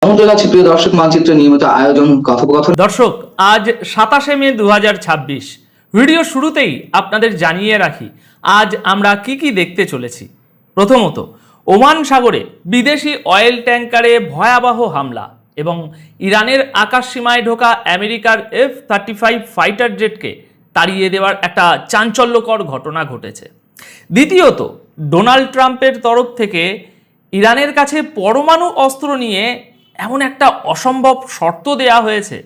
আমন্ত্রণ জানাচ্ছি প্রিয় দর্শক মানচিত্র নিয়মিত আয়োজন কথোপকথন। দর্শক, আজ 27শে মে 2026। ভিডিও শুরুতেই আপনাদের জানিয়ে রাখি আজ আমরা কি দেখতে চলেছি। প্রথমত, ওমান সাগরে বিদেশি অয়েল ট্যাঙ্কারে ভয়াবহ হামলা এবং ইরানের আকাশসীমায় ঢোকা আমেরিকার F-35 ফাইটার জেটকে তাড়িয়ে দেওয়ার একটা চাঞ্চল্যকর ঘটনা ঘটেছে। দ্বিতীয়ত, ডোনাল্ড ট্রাম্পের তরফ থেকে ইরানের কাছে পরমাণু অস্ত্র নিয়ে এমন একটা অসম্ভব শর্ত দেয়া হয়েছে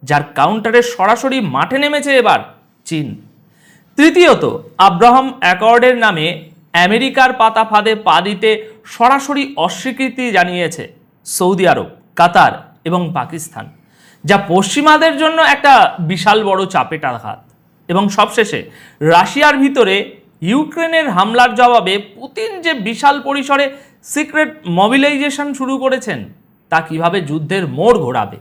যার কাউন্টারে সরাসরি মাঠে নেমেছে এবার চীন। তৃতীয়ত, আব্রাহাম অ্যাকর্ডের নামে আমেরিকার পাতা ফাঁদে পা দিতে সরাসরি অস্বীকৃতি জানিয়েছে সৌদি আরব, কাতার এবং পাকিস্তান, যা পশ্চিমাদের জন্য একটা বিশাল বড় চাপের আঘাত। এবং সবশেষে, রাশিয়ার ভিতরে ইউক্রেনের হামলার জবাবে পুতিন যে বিশাল পরিসরে সিক্রেট মোবিলাইজেশন শুরু করেছেন তা কিভাবে যুদ্ধের মোড় ঘোরাবে।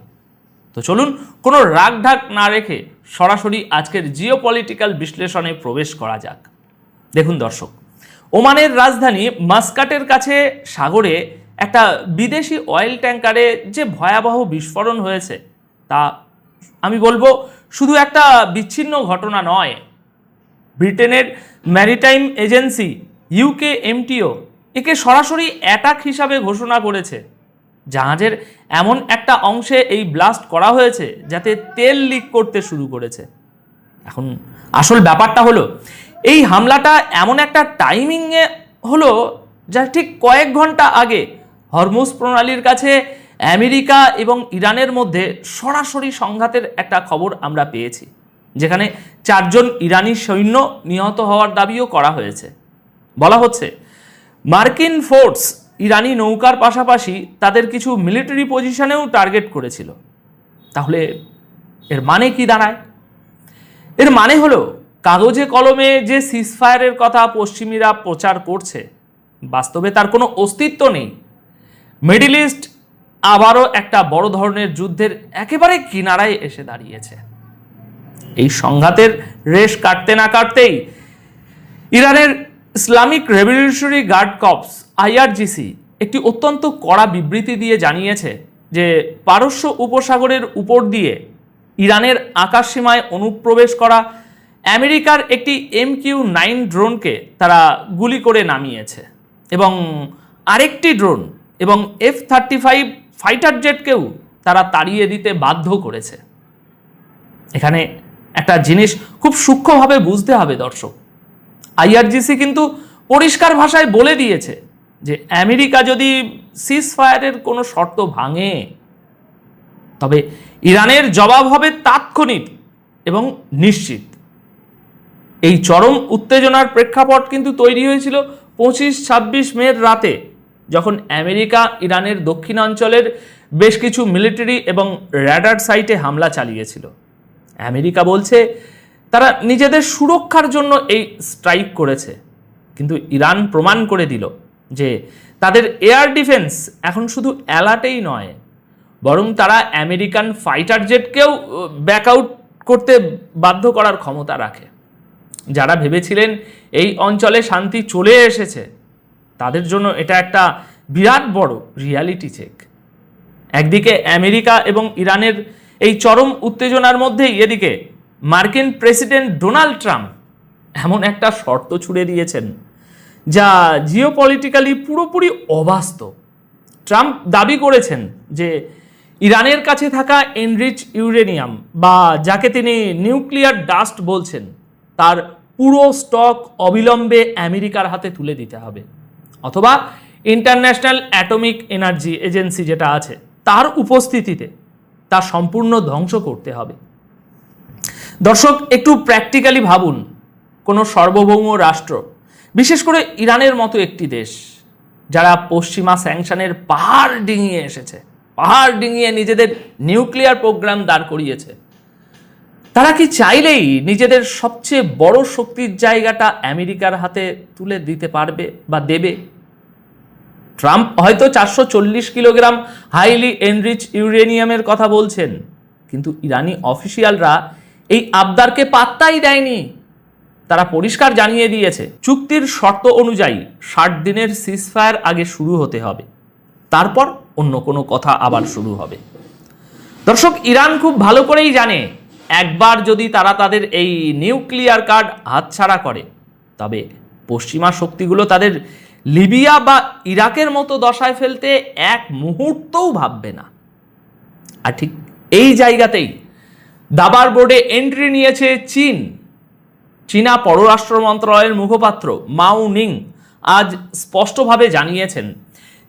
তো চলুন কোনো রাগঢাক না রেখে সরাসরি আজকের জিওপলিটিক্যাল বিশ্লেষণে প্রবেশ করা যাক। দেখুন দর্শক, ওমানের রাজধানী মাস্কাটের কাছে সাগরে একটা বিদেশি অয়েল ট্যাঙ্কারে যে ভয়াবহ বিস্ফোরণ হয়েছে তা আমি বলবো শুধু একটা বিচ্ছিন্ন ঘটনা নয়। ব্রিটেনের ম্যারিটাইম এজেন্সি UKMTO একে সরাসরি অ্যাটাক হিসাবে ঘোষণা করেছে। জাহাজের এমন একটা অংশে এই ব্লাস্ট করা হয়েছে যাতে তেল লিক করতে শুরু করেছে। এখন আসল ব্যাপারটা হলো, এই হামলাটা এমন একটা টাইমিংয়ে হলো যা ঠিক কয়েক ঘন্টা আগে হরমুজ প্রণালীর কাছে আমেরিকা এবং ইরানের মধ্যে সরাসরি সংঘাতের একটা খবর আমরা পেয়েছি, যেখানে 4 জন ইরানি সৈন্য নিহত হওয়ার দাবিও করা হয়েছে। বলা হচ্ছে মার্কিন ফোর্স ইরানি নৌকার পাশাপাশি তাদের কিছু মিলিটারি পজিশনেও টার্গেট করেছিল। তাহলে এর মানে কি দাঁড়ায়? এর মানে হলো, কাগজে কলমে যে সিজফায়ারের কথা পশ্চিমীরা প্রচার করছে, বাস্তবে তার কোনো অস্তিত্ব নেই। মিডল ইস্ট আবারও একটা বড় ধরনের যুদ্ধের একেবারে কিনারায় এসে দাঁড়িয়েছে। এই সংঘাতের রেশ কাটতে না কাটতেই ইরানের Islamic revolutionary guard corps IRGC একটি অত্যন্ত কড়া বিবৃতি দিয়ে জানিয়েছে যে পারস্য উপসাগরের উপর দিয়ে ইরানের আকাশসীমায় অনুপ্রবেশ করা আমেরিকার একটি MQ-9 ড্রোনকে তারা গুলি করে নামিয়েছে এবং আরেকটি ড্রোন এবং F-35 ফাইটার জেটকেও তারা তাড়িয়ে দিতে বাধ্য করেছে। এখানে একটা জিনিস খুব সূক্ষ্মভাবে বুঝতে হবে দর্শক। IRGC কিন্তু পরিষ্কার ভাষায় বলে দিয়েছে যে আমেরিকা যদি সিজফায়ারের কোনো শর্ত ভাঙে তবে ইরানের জবাব হবে তাৎক্ষণিক এবং নিশ্চিত। এই চরম উত্তেজনার প্রেক্ষাপট কিন্তু তৈরি হয়েছিল 25-26 মের রাতে, যখন আমেরিকা ইরানের দক্ষিণাঞ্চলের বেশ কিছু মিলিটারি এবং র্যাডার সাইটে হামলা চালিয়েছিল। আমেরিকা বলছে তারা নিজেদের সুরক্ষার জন্য এই স্ট্রাইক করেছে, কিন্তু ইরান প্রমাণ করে দিল যে তাদের এয়ার ডিফেন্স এখন শুধু অ্যালার্টেই নয়, বরং তারা আমেরিকান ফাইটার জেটকেও ব্যাকআউট করতে বাধ্য করার ক্ষমতা রাখে। যারা ভেবেছিলেন এই অঞ্চলে শান্তি চলে এসেছে তাদের জন্য এটা একটা বিরাট বড় রিয়ালিটি চেক। একদিকে আমেরিকা এবং ইরানের এই চরম উত্তেজনার মধ্যেই এদিকে মার্কিন প্রেসিডেন্ট ডোনাল্ড ট্রাম্প এমন একটা শর্ত ছুড়ে দিয়েছেন যা জিওপলিটিক্যালি পুরোপুরি অবাস্তব। ট্রাম্প দাবি করেছেন যে ইরানের কাছে থাকা এনরিচ ইউরেনিয়াম বা যাকে তিনি নিউক্লিয়ার ডাস্ট বলছেন তার পুরো স্টক অবিলম্বে আমেরিকার হাতে তুলে দিতে হবে, অথবা ইন্টারন্যাশনাল অ্যাটমিক এনার্জি এজেন্সি যেটা আছে তার উপস্থিতিতে তা সম্পূর্ণ ধ্বংস করতে হবে। দর্শক, একটু প্র্যাকটিক্যালি ভাবুন, কোনো সার্বভৌম রাষ্ট্র, বিশেষ করে ইরানের মতো একটি দেশ যারা পশ্চিমা স্যাংশনের পাহাড় ডিঙিয়ে নিজেদের নিউক্লিয়ার প্রোগ্রাম দাঁড় করিয়েছে, তারা কি চাইলেই নিজেদের সবচেয়ে বড় শক্তির জায়গাটা আমেরিকার হাতে তুলে দিতে পারবে বা দেবে? ট্রাম্প হয়তো 440 কিলোগ্রাম হাইলি এনরিচ ইউরেনিয়ামের কথা বলছেন, কিন্তু ইরানি অফিসিয়ালরা এই আবদারকে পাত্তাই দেয়নি। তারা পরিষ্কার জানিয়ে দিয়েছে চুক্তির শর্ত অনুযায়ী 60 দিনের সিজফায়ার আগে শুরু হতে হবে, তারপর অন্য কোনো কথা আবার শুরু হবে। দর্শক, ইরান খুব ভালো করেই জানে একবার যদি তারা তাদের এই নিউক্লিয়ার কার্ড হাতছাড়া করে, তবে পশ্চিমা শক্তিগুলো তাদের লিবিয়া বা ইরাকের মতো দশায় ফেলতে এক মুহূর্তও ভাববে না। আর ঠিক এই জায়গাতেই দাবার বোর্ডে এন্ট্রি নিয়েছে চীন। চীনা পররাষ্ট্র মন্ত্রণালয়ের মুখপাত্র মাও নিং আজ স্পষ্টভাবে জানিয়েছেন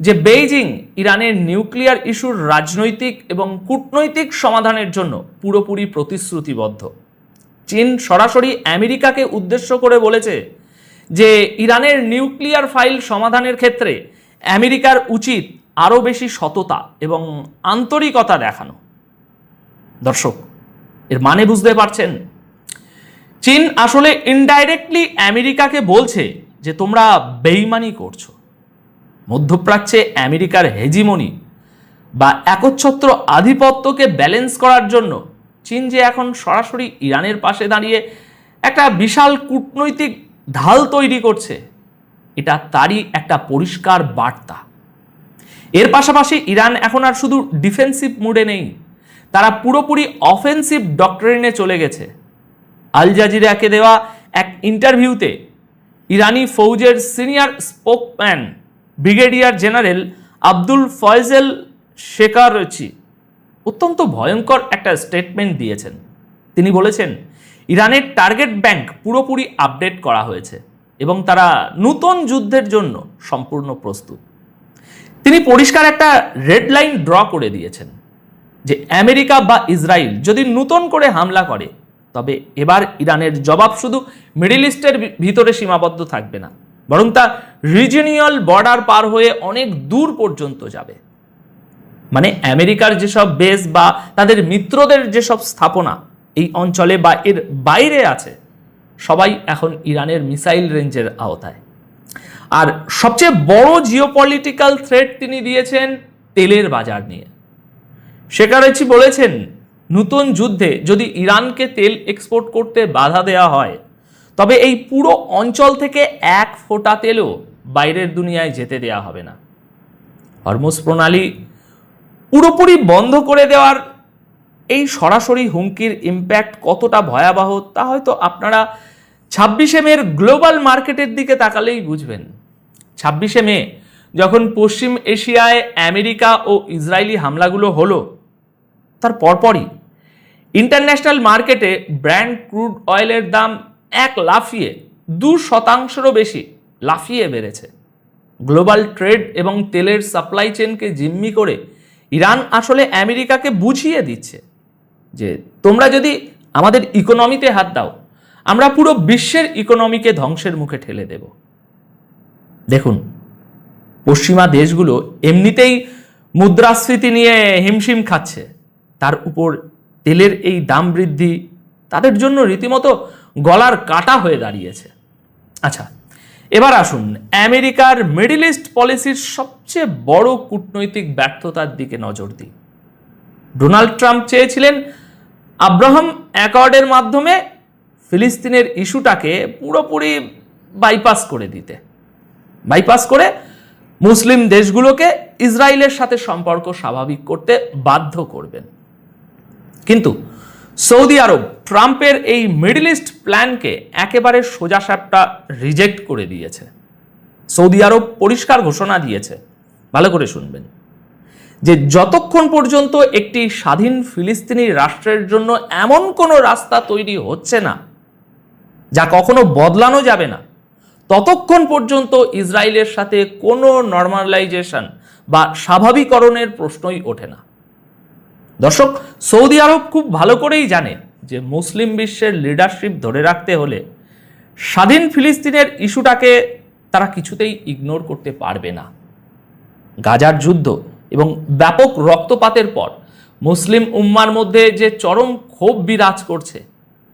যে বেইজিং ইরানের নিউক্লিয়ার ইস্যুর রাজনৈতিক এবং কূটনৈতিক সমাধানের জন্য পুরোপুরি প্রতিশ্রুতিবদ্ধ। চীন সরাসরি আমেরিকাকে উদ্দেশ্য করে বলেছে যে ইরানের নিউক্লিয়ার ফাইল সমাধানের ক্ষেত্রে আমেরিকার উচিত আরও বেশি সততা এবং আন্তরিকতা দেখানো। দর্শক, এর মানে বুঝতে পারছেন? চীন আসলে ইনডাইরেক্টলি আমেরিকাকে বলছে যে তোমরা বেইমানি করছো। মধ্যপ্রাচ্যে আমেরিকার হেজিমনি বা একচ্ছত্র আধিপত্যকে ব্যালেন্স করার জন্য চীন যে এখন সরাসরি ইরানের পাশে দাঁড়িয়ে একটা বিশাল কূটনৈতিক ঢাল তৈরি করছে, এটা তারই একটা পরিষ্কার বার্তা। এর পাশাপাশি ইরান এখন আর শুধু ডিফেন্সিভ মুডে নেই, তারা পুরোপুরি অফেন্সিভ ডক্ট্রিনে চলে গেছে। আল জাজিরাকে দেওয়া এক ইন্টারভিউতে ইরানি ফৌজের senior spokesman brigadier general Abdul Fazel Shekarchi অত্যন্ত ভয়ঙ্কর একটা স্টেটমেন্ট দিয়েছেন। তিনি বলেছেন ইরানের টার্গেট ব্যাংক পুরোপুরি আপডেট করা হয়েছে এবং তারা নতুন যুদ্ধের জন্য সম্পূর্ণ প্রস্তুত। তিনি পরিষ্কার একটা রেড লাইন ড্র করে দিয়েছেন যে আমেরিকা বা ইসরায়েল যদি নতুন করে হামলা করে, তবে এবার ইরানের জবাব শুধু মিডল ইস্টের ভিতরে সীমাবদ্ধ থাকবে না, বরং তা রিজিওনাল বর্ডার পার হয়ে অনেক দূর পর্যন্ত যাবে। মানে আমেরিকার যেসব বেস বা তাদের মিত্রদের যেসব স্থাপনা এই অঞ্চলে বা এর বাইরে আছে, সবাই এখন ইরানের মিসাইল রেঞ্জের আওতায়। আর সবচেয়ে বড় জিওপলিটিক্যাল থ্রেট তিনি দিয়েছেন তেলের বাজার নিয়ে। শেকারচি বলেছেন নতুন যুদ্ধে যদি ইরানকে তেল এক্সপোর্ট করতে বাধা দেওয়া হয়, তবে এই পুরো অঞ্চল থেকে এক ফোঁটা তেলও বাইরের দুনিয়ায় যেতে দেওয়া হবে না। হরমুজ প্রণালী পুরোপুরি বন্ধ করে দেওয়ার এই সরাসরি হুমকির ইম্প্যাক্ট কতটা ভয়াবহ তা হয়তো আপনারা 26শে মের গ্লোবাল মার্কেটের দিকে তাকালেই বুঝবেন। 26শে মে যখন পশ্চিম এশিয়ায় আমেরিকা ও ইসরায়েলি হামলাগুলো হলো, তার পরপরই ইন্টারন্যাশনাল মার্কেটে ব্র্যান্ড ক্রুড অয়েলের দাম এক লাফিয়ে 2% বেশি লাফিয়ে বেড়েছে। গ্লোবাল ট্রেড এবং তেলের সাপ্লাই চেনকে জিম্মি করে ইরান আসলে আমেরিকাকে বুঝিয়ে দিচ্ছে যে তোমরা যদি আমাদের ইকোনমিতে হাত দাও, আমরা পুরো বিশ্বের ইকোনমিকে ধ্বংসের মুখে ঠেলে দেব। দেখুন, পশ্চিমা দেশগুলো এমনিতেই মুদ্রাস্ফীতি নিয়ে হিমশিম খাচ্ছে, তার উপর তেলের এই দাম বৃদ্ধি তাদের জন্য রীতিমতো গলার কাটা হয়ে দাঁড়িয়েছে। আচ্ছা, এবার আসুন আমেরিকার মিডল ইস্ট পলিসির সবচেয়ে বড় কূটনৈতিক ব্যর্থতার দিকে নজর দিই। ডোনাল্ড ট্রাম্প চেয়েছিলেন আব্রাহাম অ্যাকর্ডের মাধ্যমে ফিলিস্তিনের ইস্যুটাকে পুরোপুরি বাইপাস করে দিতে, বাইপাস করে মুসলিম দেশগুলোকে ইসরায়েলের সাথে সম্পর্ক স্বাভাবিক করতে বাধ্য করবেন। কিন্তু সৌদি আরব ট্রাম্পের এই মিডল ইস্ট প্ল্যানকে একেবারে সোজাসাপটা রিজেক্ট করে দিয়েছে। সৌদি আরব পরিষ্কার ঘোষণা দিয়েছে, ভালো করে শুনবেন, যে যতক্ষণ পর্যন্ত একটি স্বাধীন ফিলিস্তিনি রাষ্ট্রের জন্য এমন কোনো রাস্তা তৈরি হচ্ছে না যা কখনো বদলানো যাবে না, ততক্ষণ পর্যন্ত ইসরায়েলের সাথে কোনো নর্মালাইজেশন বা স্বাভাবিকরণের প্রশ্নই ওঠে না। দর্শক, সৌদি আরব খুব ভালো করেই জানে যে মুসলিম বিশ্বের লিডারশিপ ধরে রাখতে হলে স্বাধীন ফিলিস্তিনের ইস্যুটাকে তারা কিছুতেই ইগনোর করতে পারবে না। গাজার যুদ্ধ এবং ব্যাপক রক্তপাতের পর মুসলিম উম্মার মধ্যে যে চরম ক্ষোভ বিরাজ করছে,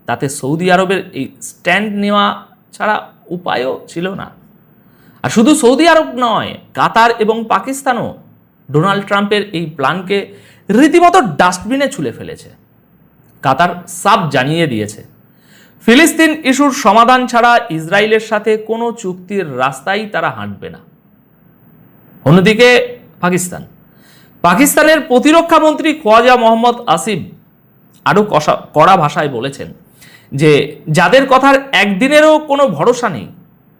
তাতে সৌদি আরবের এই স্ট্যান্ড নেওয়া ছাড়া উপায়ও ছিল না। আর শুধু সৌদি আরব নয়, কাতার এবং পাকিস্তানও ডোনাল্ড ট্রাম্পের এই প্ল্যানকে রীতিমতো ডাস্টবিনে ছুঁড়ে ফেলেছে। কাতার সাফ জানিয়ে দিয়েছে ফিলিস্তিন ইস্যুর সমাধান ছাড়া ইসরায়েলের সাথে কোনো চুক্তির রাস্তায় তারা হাঁটবে না। অন্যদিকে পাকিস্তানের প্রতিরক্ষা মন্ত্রী খোয়াজা মোহাম্মদ আসিফ আরও কড়া ভাষায় বলেছেন যে যাদের কথার একদিনেরও কোনো ভরসা নেই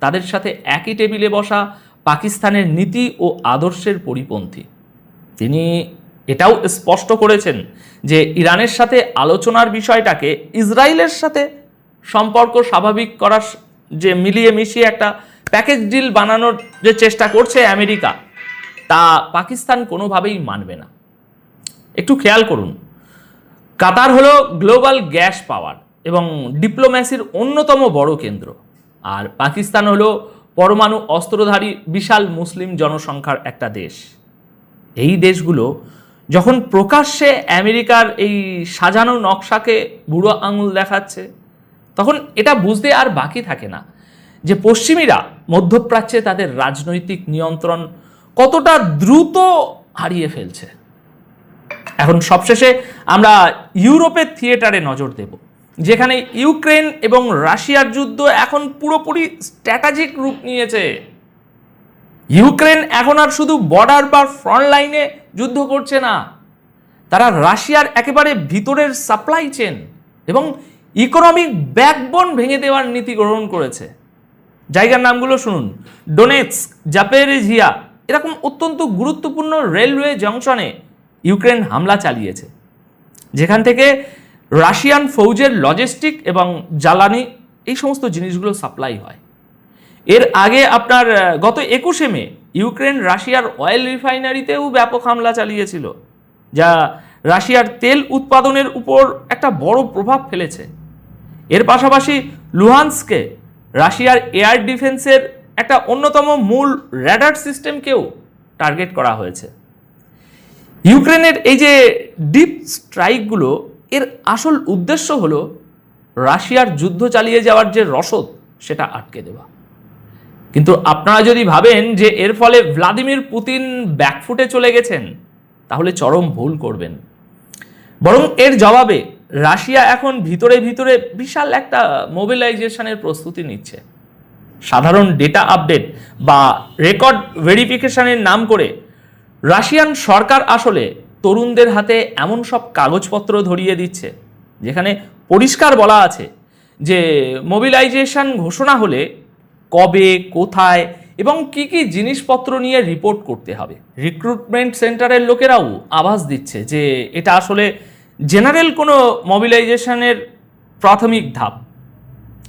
তাদের সাথে একই টেবিলে বসা পাকিস্তানের নীতি ও আদর্শের পরিপন্থী। তিনি এটাও স্পষ্ট করেছেন যে ইরানের সাথে আলোচনার বিষয়টাকে ইসরায়েলের সাথে সম্পর্ক স্বাভাবিক করার যে মিলিয়ে মিশিয়ে একটা প্যাকেজ ডিল বানানোর যে চেষ্টা করছে আমেরিকা, তা পাকিস্তান কোনোভাবেই মানবে না। একটু খেয়াল করুন, কাতার হলো গ্লোবাল গ্যাস পাওয়ার এবং ডিপ্লোম্যাসির অন্যতম বড় কেন্দ্র, আর পাকিস্তান হলো পরমাণু অস্ত্রধারী বিশাল মুসলিম জনসংখ্যার একটা দেশ। এই দেশগুলো যখন প্রকাশ্যে আমেরিকার এই সাজানো নকশাকে বুড়ো আঙুল দেখাচ্ছে, তখন এটা বুঝতে আর বাকি থাকে না যে পশ্চিমীরা মধ্যপ্রাচ্যে তাদের রাজনৈতিক নিয়ন্ত্রণ কতটা দ্রুত হারিয়ে ফেলছে। এখন সবশেষে আমরা ইউরোপের থিয়েটারে নজর দেব, যেখানে ইউক্রেন এবং রাশিয়ার যুদ্ধ এখন পুরোপুরি স্ট্র্যাটেজিক রূপ নিয়েছে। ইউক্রেন এখন আর শুধু বর্ডার বা ফ্রন্ট লাইনে যুদ্ধ করছে না, তারা রাশিয়ার একেবারে ভিতরের সাপ্লাই চেন এবং ইকোনমিক ব্যাকবোন ভেঙে দেওয়ার নীতি গ্রহণ করেছে। জায়গার নামগুলো শুনুন: ডোনেটস্ক, জাপেরিজিয়া, এরকম অত্যন্ত গুরুত্বপূর্ণ রেলওয়ে জংশনে ইউক্রেন হামলা চালিয়েছে, যেখান থেকে রাশিয়ান ফৌজের লজিস্টিক এবং জ্বালানি এই সমস্ত জিনিসগুলো সাপ্লাই হয়। এর আগে আপনার গত 21শে মে ইউক্রেন রাশিয়ার অয়েল রিফাইনারিতেও ব্যাপক হামলা চালিয়েছিল, যা রাশিয়ার তেল উৎপাদনের উপর একটা বড় প্রভাব ফেলেছে। এর পাশাপাশি লুহানস্কে রাশিয়ার এয়ার ডিফেন্সের একটা অন্যতম মূল র্যাডার সিস্টেমকেও টার্গেট করা হয়েছে। ইউক্রেনের এই যে ডিপ স্ট্রাইকগুলো, এর আসল উদ্দেশ্য হলো রাশিয়ার যুদ্ধ চালিয়ে যাওয়ার যে রসদ সেটা আটকে দেওয়া। কিন্তু আপনারা যদি ভাবেন যে এর ফলে ভ্লাদিমির পুতিন ব্যাকফুটে চলে গেছেন, তাহলে চরম ভুল করবেন। বরং এর জবাবে রাশিয়া এখন ভিতরে ভিতরে বিশাল একটা মোবিলাইজেশনের প্রস্তুতি নিচ্ছে। সাধারণ ডেটা আপডেট বা রেকর্ড ভেরিফিকেশনের নাম করে রাশিয়ান সরকার আসলে তরুণদের হাতে এমন সব কাগজপত্র ধরিয়ে দিচ্ছে যেখানে পরিষ্কার বলা আছে যে মোবিলাইজেশন ঘোষণা হলে কবে, কোথায় এবং কি কি জিনিসপত্র নিয়ে রিপোর্ট করতে হবে। রিক্রুটমেন্ট সেন্টারের লোকেরাও আভাস দিচ্ছে যে এটা আসলে জেনারেল কোনো মোবিলাইজেশনের প্রাথমিক ধাপ।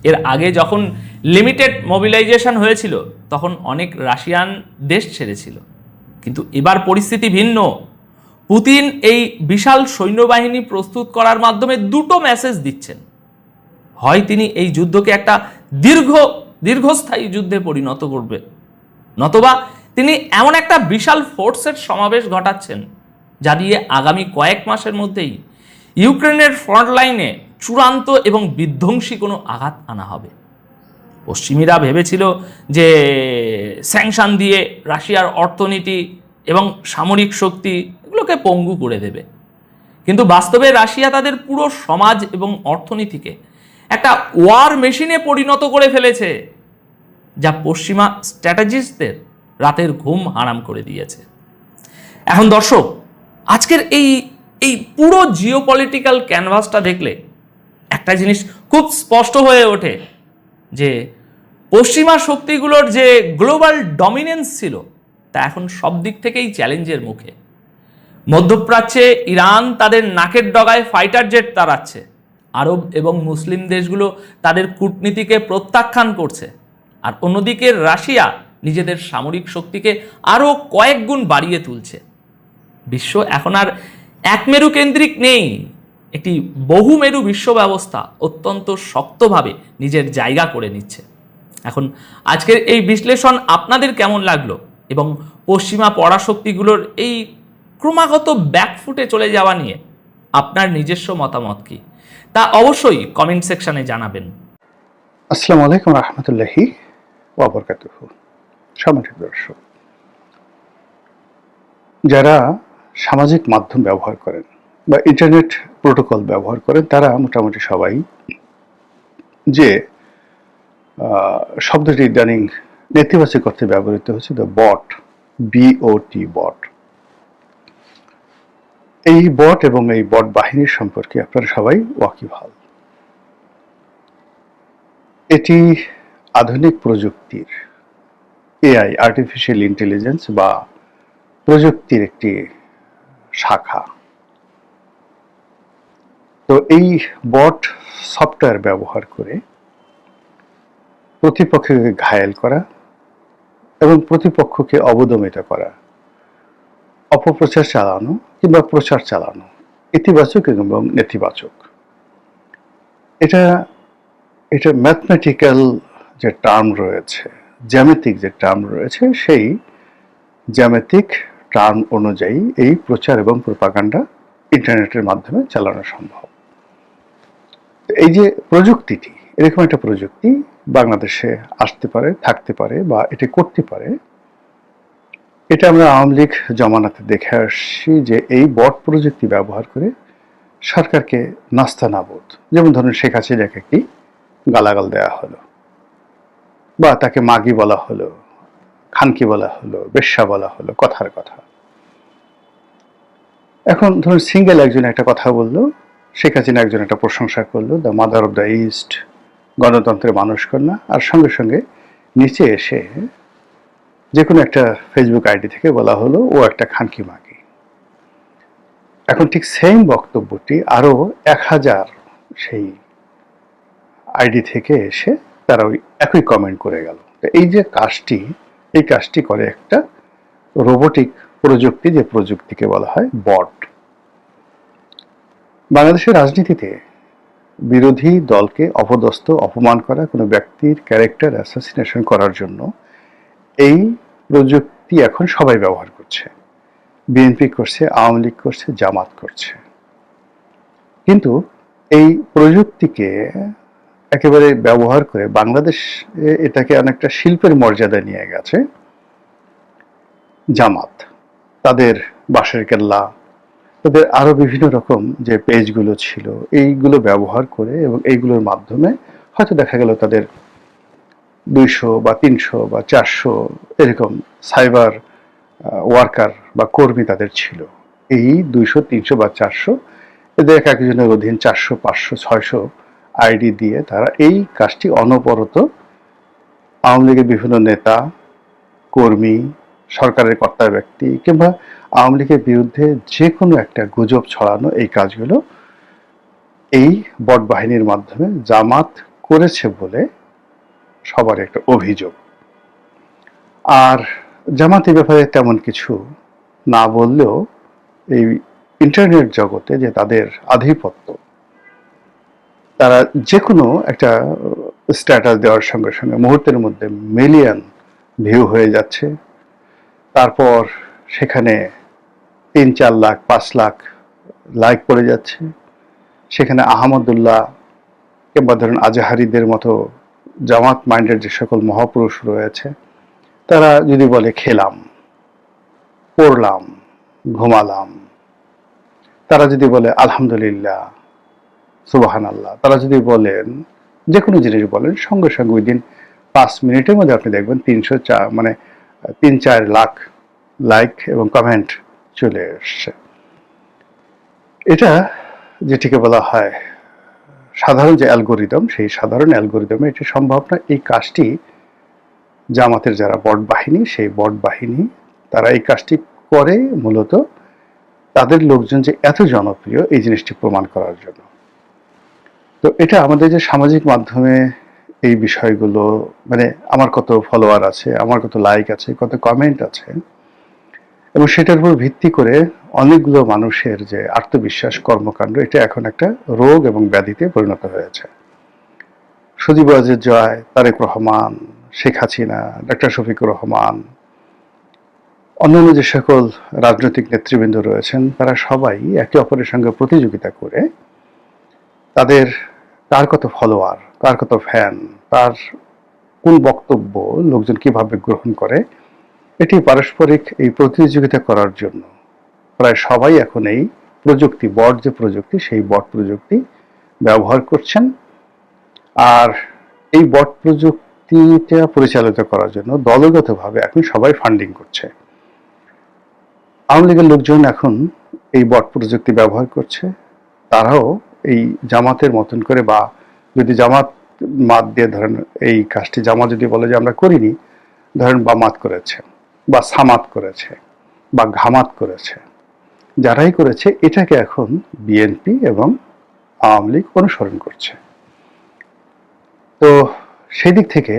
এর আগে যখন লিমিটেড মোবিলাইজেশন হয়েছিল তখন অনেক রাশিয়ান দেশ ছেড়েছিল, কিন্তু এবার পরিস্থিতি ভিন্ন। পুতিন এই বিশাল সৈন্যবাহিনী প্রস্তুত করার মাধ্যমে দুটো মেসেজ দিচ্ছেন: হয় তিনি এই যুদ্ধকে একটা দীর্ঘস্থায়ী যুদ্ধে পরিণত করবে, নতবা তিনি এমন একটা বিশাল ফোর্সের সমাবেশ ঘটাচ্ছেন যা দিয়ে আগামী কয়েক মাসের মধ্যেই ইউক্রেনের ফ্রন্ট লাইনে চূড়ান্ত এবং বিধ্বংসী কোনো আঘাত আনা হবে। পশ্চিমীরা ভেবেছিল যে স্যাংশন দিয়ে রাশিয়ার অর্থনীতি এবং সামরিক শক্তি এগুলোকে পঙ্গু করে দেবে, কিন্তু বাস্তবে রাশিয়া তাদের পুরো সমাজ এবং অর্থনীতিকে একটা ওয়ার মেশিনে পরিণত করে ফেলেছে, যা পশ্চিমা স্ট্র্যাটেজিস্টদের রাতের ঘুম হারাম করে দিয়েছে। এখন দর্শক, আজকের এই পুরো জিওপলিটিক্যাল ক্যানভাসটা দেখলে একটা জিনিস খুব স্পষ্ট হয়ে ওঠে যে পশ্চিমা শক্তিগুলোর যে গ্লোবাল ডমিনেন্স ছিল তা এখন সব দিক থেকেই চ্যালেঞ্জের মুখে। মধ্যপ্রাচ্যে ইরান তাদের নাকের ডগায় ফাইটার জেট তাড়াচ্ছে, আরব এবং মুসলিম দেশগুলো তাদের কূটনীতিকে প্রত্যাখ্যান করছে, আর অন্যদিকে রাশিয়া নিজেদের সামরিক শক্তিকে আরও কয়েক গুণ বাড়িয়ে তুলছে। বিশ্ব এখন আর একমেরু কেন্দ্রিক নেই, একটি বহুমেরু বিশ্ব ব্যবস্থা অত্যন্ত শক্তভাবে নিজের জায়গা করে নিচ্ছে। এখন আজকের এই বিশ্লেষণ আপনাদের কেমন লাগলো এবং পশ্চিমা পরাশক্তিগুলোর এই ক্রমাগত ব্যাকফুটে চলে যাওয়া নিয়ে আপনার নিজস্ব মতামত কি, তা অবশ্যই কমেন্ট সেকশনে জানাবেন। আসসালামু আলাইকুম রহমতুল্লাহি ওয়া বারাকাতুহু। সম্মানিত দর্শক, যারা সামাজিক মাধ্যম ব্যবহার করেন বা ইন্টারনেট প্রোটোকল ব্যবহার করেন, তারা মোটামুটি সবাই যে শব্দটি ইদানিং নেতিবাচক অর্থে ব্যবহৃত হচ্ছে, দ্য বট, BOT, বট। এই বট এবং এই বট বাহিনীর সম্পর্কে আপনারা সবাই ওয়াকিবহাল। এটি আধুনিক প্রযুক্তির, এআই, আর্টিফিশিয়াল ইন্টেলিজেন্স বা প্রযুক্তির একটি শাখা। তো এই বট সফটওয়্যার ব্যবহার করে প্রতিপক্ষকে ঘায়েল করা এবং প্রতিপক্ষকে অবদমিত করা, অপপ্রচার চালানো কিংবা প্রচার চালানো, ইতিবাচক এবং নেতিবাচক। এটা ম্যাথমেটিক্যাল যে টার্ম রয়েছে, জ্যামিতিক যে টার্ম রয়েছে, সেই জ্যামিতিক টার্ম অনুযায়ী এই প্রচার এবং প্রোপাগান্ডা ইন্টারনেটের মাধ্যমে চালানো সম্ভব। এই যে প্রযুক্তিটি, এরকম একটা প্রযুক্তি বাংলাদেশে আসতে পারে, থাকতে পারে বা এটি করতে পারে, এটা আমরা আওয়ামী লীগ জমানাতে দেখে আসছি যে এই বট প্রযুক্তি ব্যবহার করে সরকারকে নাস্তানাবুদ, যেমন ধরুন শেখ হাসিনাকে একটি গালাগাল দেওয়া হলো, বা তাকে মাগি বলা হলো, খানকি বলা হলো, বেশ্যা বলা হলো, কথার কথা। এখন ধরুন সিঙ্গেল একজন একটা কথা বললো, শেখ হাসিনা একজন একটা প্রশংসা করলো, the mother of the east, গণতন্ত্রের মানুষকন্যা, আর সঙ্গে সঙ্গে নিচে এসে যে কোনো একটা ফেসবুক আইডি থেকে বলা হলো ও একটা খানকি মাগি। এখন ঠিক সেম বক্তব্যটি আরো 1000 সেই আইডি থেকে এসে তারা ওই একই কমেন্ট করে গেল। এই যে কাজটি, এই কাজটি করে একটা রোবোটিক প্রযুক্তি, যে প্রযুক্তিকে বলা হয় বট। বাংলাদেশের রাজনীতিতে বিরোধী দলকে অপদস্থ, অপমান করা, কোনো ব্যক্তির ক্যারেক্টার অ্যাসাসিনেশন করার জন্য এই প্রযুক্তি এখন সবাই ব্যবহার করছে। বিএনপি করছে, আওয়ামী লীগ করছে, জামাত করছে। কিন্তু এই প্রযুক্তিকে একেবারে ব্যবহার করে বাংলাদেশ এটাকে অনেকটা শিল্পের মর্যাদা নিয়ে গেছে। জামাত তাদের বাঁশের কেল্লা, তাদের আরো বিভিন্ন রকম যে পেজগুলো ছিল, এইগুলো ব্যবহার করে এবং এইগুলোর মাধ্যমে হয়তো দেখা গেল তাদের 200 বা 300 বা 400 এরকম সাইবার ওয়ার্কার বা কর্মী তাদের ছিল। এই 200, 300 বা 400 এদের এক একজনের অধীন 400, 500, 600 আইডি দিয়ে তারা এই কাজটি অনবরত আওয়ামী লীগের বিভিন্ন নেতা, কর্মী, সরকারের কর্তা ব্যক্তি কিংবা আওয়ামী লীগের বিরুদ্ধে যে কোনো একটা গুজব ছড়ানো, এই কাজগুলো এই বট বাহিনীর মাধ্যমে জামাত করেছে বলে সবার একটা অভিযোগ। আর জামাত এই ব্যাপারে তেমন কিছু না বললেও এই ইন্টারনেট জগতে যে তাদের আধিপত্য, তারা যে কোনো একটা স্ট্যাটাস দেওয়ার সঙ্গে সঙ্গে মুহূর্তের মধ্যে মিলিয়ন ভিউ হয়ে যাচ্ছে। তারপর সেখানে 3-4 লাখ 5 লাখ লাইক পড়ে যাচ্ছে। সেখানে আহমদুল্লাহ কিংবা ধরুন আজাহারিদের মতো জামাত মাইন্ডের যে সকল মহাপুরুষ রয়েছে, তারা যদি বলে খেলাম, পড়লাম, ঘুমালাম, তারা যদি বলে আলহামদুলিল্লাহ, সুবহানাল্লাহ, তারা যদি বলেন যে কোনো জিনিস বলেন, সঙ্গে সঙ্গে ওই দিন 5 মিনিটের মধ্যে আপনি দেখবেন 3-4 লাখ লাইক এবং কমেন্ট চলে এসছে। এটা যেটিকে বলা হয় সাধারণ যে অ্যালগোরিদম, সেই সাধারণ অ্যালগোরিদমে এটি সম্ভব না। এই কাজটি জামাতের যারা বট বাহিনী, সেই বট বাহিনী তারা এই কাজটি করে মূলত তাদের লোকজন যে এত জনপ্রিয় এই জিনিসটি প্রমাণ করার জন্য। তো এটা আমাদের যে সামাজিক মাধ্যমে এই বিষয়গুলো, মানে আমার কত ফলোয়ার আছে, আমার কত লাইক আছে, কত কমেন্ট আছে, এবং সেটার উপর ভিত্তি করে অনেকগুলো মানুষের যে আত্মবিশ্বাস, কর্মকাণ্ড, এটা এখন একটা রোগ এবং ব্যাধিতে পরিণত হয়েছে। সজীব ওয়াজেদ জয়, তারেক রহমান, শেখ হাসিনা, ডক্টর শফিকুর রহমান, অন্যান্য যে সকল রাজনৈতিক নেতৃবৃন্দ রয়েছেন, তারা সবাই একে অপরের সঙ্গে প্রতিযোগিতা করে তাদের কার কত ফলোয়ার, কার কত ফ্যান, তার কোন বক্তব্য লোকজন কিভাবে গ্রহণ করে, এটি পারস্পরিক এই প্রতিযোগিতা করার জন্য প্রায় সবাই এখন এই প্রযুক্তি, বট যে প্রযুক্তি, সেই বট প্রযুক্তি ব্যবহার করছেন। আর এই বট প্রযুক্তিটা পরিচালিত করার জন্য দলগতভাবে এখন সবাই ফান্ডিং করছে। আওয়ামী লীগের লোকজন এখন এই বট প্রযুক্তি ব্যবহার করছে, তারাও এই জামাতের মতন করে, বা যদি জামাত মাত দিয়ে ধরেন এই কাজটি জামাত যদি বলে যে আমরা করিনি, ধরেন বামাত করেছে বা সামাত করেছে বা ঘামাত করেছে, যারাই করেছে এটাকে এখন বিএনপি এবং আওয়ামী লীগ অনুসরণ করছে। তো সেই দিক থেকে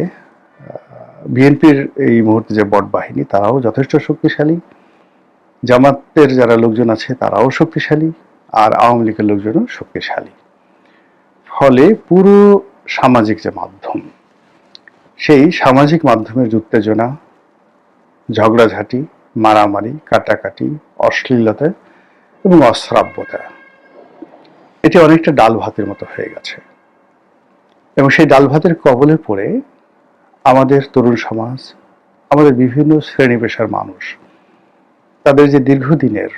বিএনপির এই মুহূর্তে যে বট বাহিনী তারাও যথেষ্ট শক্তিশালী, জামাতের যারা লোকজন আছে তারাও শক্তিশালী, আর আওয়ামী লীগের লোকজনও শক্তিশালী। ফলে পুরো সামাজিক যে মাধ্যম, সেই সামাজিক মাধ্যমের উত্তেজনা, ঝগড়াঝাঁটি, মারামারি, কাটাকাটি, অশ্লীলতা এবং অশ্রাব্যতা, এটি অনেকটা ডাল ভাতের মতো হয়ে গেছে। এবং সেই ডাল ভাতের কবলে পড়ে আমাদের তরুণ সমাজ, আমাদের বিভিন্ন শ্রেণী পেশার মানুষ, তাদের যে দীর্ঘদিনের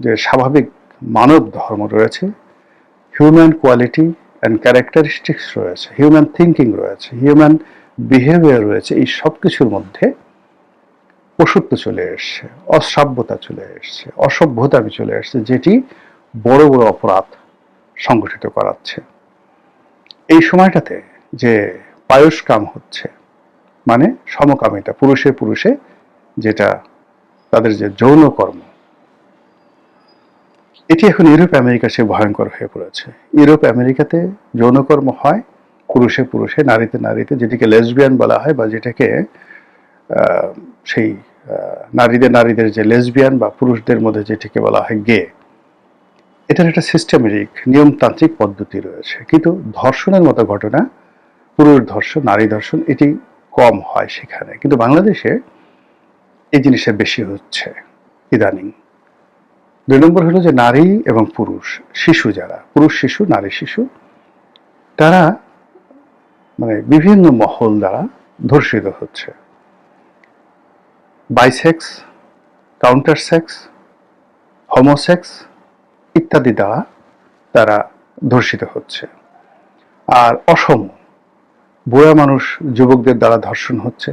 যে স্বাভাবিক মানব ধর্ম রয়েছে, হিউম্যান কোয়ালিটি অ্যান্ড ক্যারেক্টারিস্টিক্স রয়েছে, হিউম্যান থিঙ্কিং রয়েছে, হিউম্যান বিহেভিয়ার রয়েছে, এই সব কিছুর মধ্যে পশুত্ব চলে এসছে, অশ্রাব্যতা চলে এসছে, অসভ্যতামি চলে এসছে, যেটি বড় বড় অপরাধ সংগঠিত করাচ্ছে। এই সময়টাতে যে পায়সকাম হচ্ছে, মানে সমকামিতা, পুরুষে পুরুষে যেটা তাদের যে যৌনকর্ম, এটি এখন ইউরোপ আমেরিকা সে ভয়ঙ্কর হয়ে পড়েছে। ইউরোপ আমেরিকাতে যৌনকর্ম হয় পুরুষে পুরুষে, নারীতে নারীতে, যেটিকে লেসবিয়ান বলা হয়, বা যেটাকে সেই নারীদের যে লেসবিয়ান বা পুরুষদের মধ্যে যেটিকে বলা হয় গে, এটার একটা সিস্টেমেটিক নিয়মতান্ত্রিক পদ্ধতি রয়েছে। কিন্তু ধর্ষণের মতো ঘটনা, পুরুষ ধর্ষণ, নারী ধর্ষণ, এটি কম হয় সেখানে। কিন্তু বাংলাদেশে এই জিনিসটা বেশি হচ্ছে ইদানিং। 2 নম্বর হলো যে নারী এবং পুরুষ, শিশু যারা, পুরুষ শিশু, নারী শিশু, তারা মানে বিভিন্ন মহল দ্বারা ধর্ষিত হচ্ছে। বাইসেক্স, কাউন্টার সেক্স, হোমোসেক্স ইত্যাদি দ্বারা তারা ধর্ষিত হচ্ছে। আর অসম বুড়া মানুষ যুবকদের দ্বারা ধর্ষণ হচ্ছে,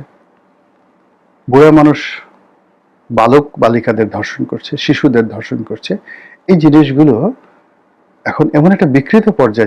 বুড়া মানুষ বালক বালিকাদের ধর্ষণ করছে, শিশুদের ধর্ষণ করছে। এই জিনিসগুলো এখন এমন একটা বিকৃত পর্যায়ে